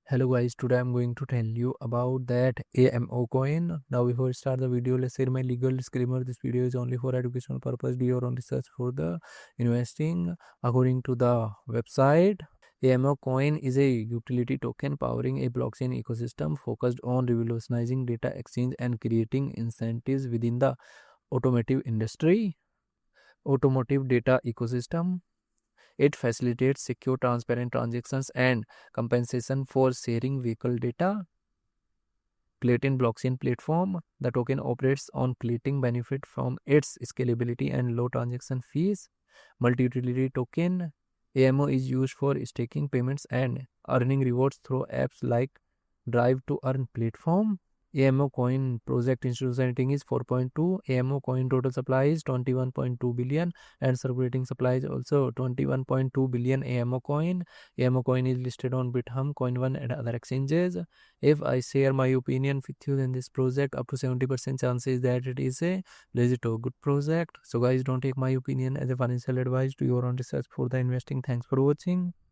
Hello guys, today I'm going to tell you about that AMO coin. Now before we start the video, let's say my legal disclaimer. This video is only for educational purpose. Do your own research for the investing. According to the website, AMO coin is a utility token powering a blockchain ecosystem focused on revolutionizing data exchange and creating incentives within the automotive industry. Automotive data ecosystem. It facilitates secure, transparent transactions and compensation for sharing vehicle data. Platin blockchain platform. The token operates on Platin benefit from its scalability and low transaction fees. Multi-utility token. AMO is used for staking payments and earning rewards through apps like Drive to Earn platform. AMO coin project institutional rating is 4.2. AMO coin total supply is 21.2 billion and circulating supply is also 21.2 billion AMO coin. AMO coin is listed on Bithumb, Coin1 and other exchanges. If I share my opinion with you, then this project up to 70% chances that it is a legit or good project. So guys, don't take my opinion as a financial advice. Do your own research for the investing. Thanks for watching.